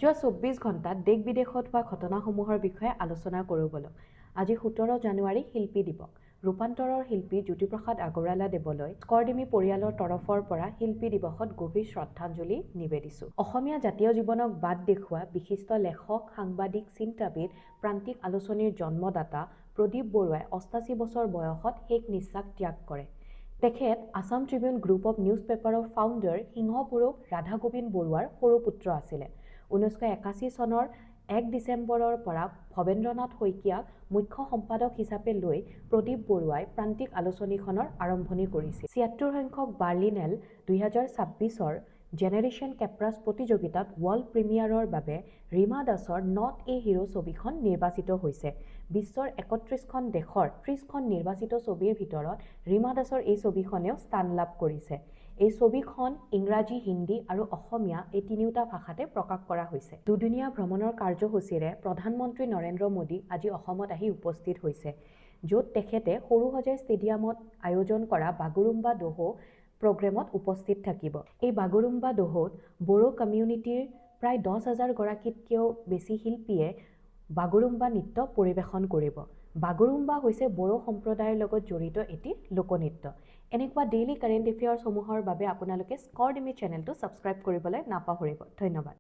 যোৱা ২৪ ঘণ্টাত দেশ বিদেশত হোৱা ঘটনাসমূহৰ বিষয়ে আলোচনা কৰোঁ বলক। আজি ১৭ জানুৱাৰী শিল্পী দিৱস। ৰূপান্তৰৰ শিল্পী জ্যোতিপ্ৰসাদ আগৰৱালা দেৱলৈ স্কৰডিমি পৰিয়ালৰ তৰফৰ পৰা শিল্পী দিৱসত গভীৰ শ্ৰদ্ধাঞ্জলি নিবেদিছোঁ। অসমীয়া জাতীয় জীৱনক বাট দেখুওৱা বিশিষ্ট লেখক, সাংবাদিক, চিন্তাবিদ, প্ৰান্তিক আলোচনীৰ জন্মদাতা প্ৰদীপ বৰুৱাই ৮৮ বছৰ বয়সত শেষ নিশ্বাস ত্যাগ কৰে। তেখেত Assam Tribune group of news পেপাৰৰ ফাউণ্ডাৰ সিংহ পুৰুষ ৰাধা গোবিন্দ বৰুৱাৰ সৰু পুত্ৰ আছিলে। ১৯৮১ চনৰ ১ ডিচেম্বৰৰ পৰা ভৱেন্দ্ৰনাথ শইকীয়াক মুখ্য সম্পাদক হিচাপে লৈ প্ৰদীপ বৰুৱাই প্ৰান্তিক আলোচনীখনৰ আৰম্ভণি কৰিছিল। ৭৬ সংখ্যক বাৰ্লিনেল ২০২৬ৰ জেনেৰেশ্যন কেপ্ৰাছ প্ৰতিযোগিতাত ৱৰ্ল্ড প্ৰিমিয়াৰৰ বাবে ৰীমা দাসৰ নট এ হিৰো ছবিখন নিৰ্বাচিত হৈছে। বিশ্বৰ ৩১খন দেশৰ ৩০খন নিৰ্বাচিত ছবিৰ ভিতৰত ৰীমা দাসৰ এই ছবিখনেও স্থান লাভ কৰিছে। এই ছবিখন ইংৰাজী, হিন্দী আৰু অসমীয়া এই তিনিওটা ভাষাতে প্ৰকাশ কৰা হৈছে। দুদিনীয়া ভ্ৰমণৰ কাৰ্যসূচীৰে প্ৰধানমন্ত্ৰী নৰেন্দ্ৰ মোদী আজি অসমত আহি উপস্থিত হৈছে, য'ত তেখেতে সৰুসজাই ষ্টেডিয়ামত আয়োজন কৰা বাগুৰুম্বা দহৌ প্ৰগ্ৰেমত উপস্থিত থাকিব। এই বাগুৰুম্বা দহৌত বড়ো কমিউনিটিৰ প্ৰায় ১০,০০০ গৰাকীতকৈও বেছি শিল্পীয়ে বাগুৰুম্বা নৃত্য পৰিৱেশন কৰিব। বাগুৰুম্বা হৈছে বড়ো সম্প্ৰদায়ৰ লগত জড়িত এটি লোকনৃত্য। এনেকুৱা ডেইলি কাৰেণ্ট এফেয়াৰ্ছসমূহৰ বাবে আপোনালোকে স্কৰডিমি চেনেলটো ছাবস্ক্ৰাইব কৰিবলৈ নাপাহৰিব। ধন্যবাদ।